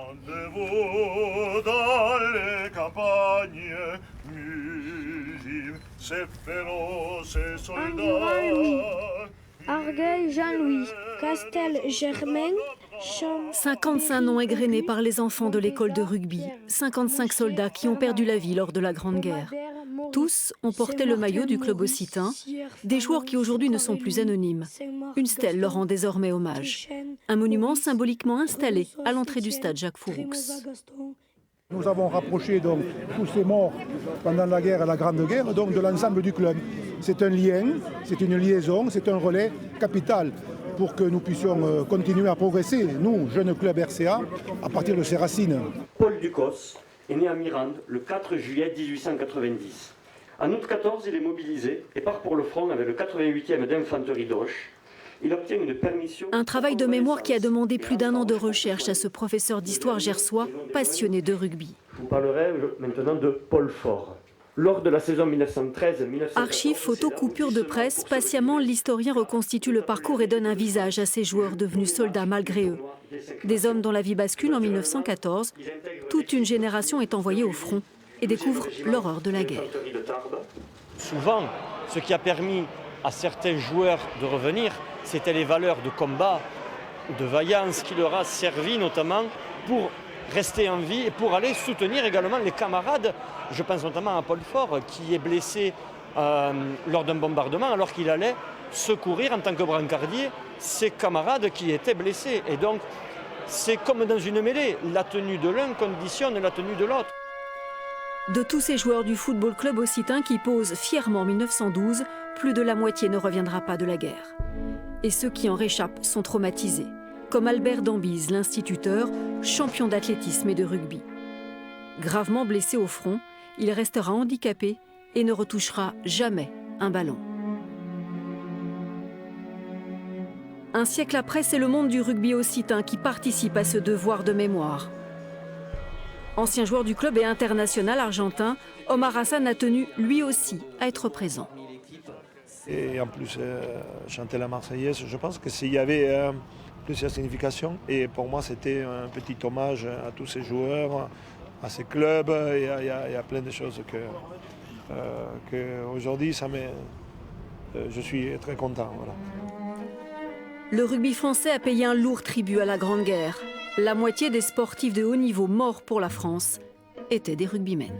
Rendez-vous dans les campagnes, musique, ces féroces soldats. Argueil, Jean-Louis, Castel-Germain, 55 noms égrenés par les enfants de l'école de rugby, 55 soldats qui ont perdu la vie lors de la Grande Guerre. Tous ont porté le maillot du club occitan, des joueurs qui aujourd'hui ne sont plus anonymes. Une stèle leur rend désormais hommage. Un monument symboliquement installé à l'entrée du stade Jacques Fouroux. Nous avons rapproché donc tous ces morts pendant la guerre et la Grande Guerre donc de l'ensemble du club. C'est un lien, c'est une liaison, c'est un relais capital pour que nous puissions continuer à progresser, nous, jeunes club RCA, à partir de ses racines. Paul Ducos est né à Mirande le 4 juillet 1890. En août 14, il est mobilisé et part pour le front avec le 88e d'infanterie d'Auch. Il obtient une permission... Un travail de mémoire qui a demandé plus d'1 an de recherche à ce professeur d'histoire gersois, passionné de rugby. Je vous parlerai maintenant de Paul Fort. Lors de la saison 1913-1914... Archives, photos, coupures de presse, patiemment, l'historien reconstitue le parcours et donne un visage à ces joueurs devenus soldats malgré eux. Des hommes dont la vie bascule en 1914. Toute une génération est envoyée au front et découvre l'horreur de la guerre. Souvent, ce qui a permis à certains joueurs de revenir, c'était les valeurs de combat, de vaillance qui leur a servi notamment pour rester en vie et pour aller soutenir également les camarades. Je pense notamment à Paul Fort qui est blessé lors d'un bombardement alors qu'il allait secourir en tant que brancardier ses camarades qui étaient blessés. Et donc c'est comme dans une mêlée, la tenue de l'un conditionne la tenue de l'autre. De tous ces joueurs du football club occitan qui posent fièrement en 1912, plus de la moitié ne reviendra pas de la guerre. Et ceux qui en réchappent sont traumatisés, comme Albert Dambise, l'instituteur, champion d'athlétisme et de rugby. Gravement blessé au front, il restera handicapé et ne retouchera jamais un ballon. Un siècle après, c'est le monde du rugby occitan qui participe à ce devoir de mémoire. Ancien joueur du club et international argentin, Omar Hassan a tenu lui aussi à être présent. Et en plus, chanter la Marseillaise, je pense que s'il y avait plusieurs significations. Et pour moi, c'était un petit hommage à tous ces joueurs, à ces clubs. Il y a plein de choses que aujourd'hui, je suis très content. Voilà. Le rugby français a payé un lourd tribut à la Grande Guerre. La moitié des sportifs de haut niveau morts pour la France étaient des rugbymen.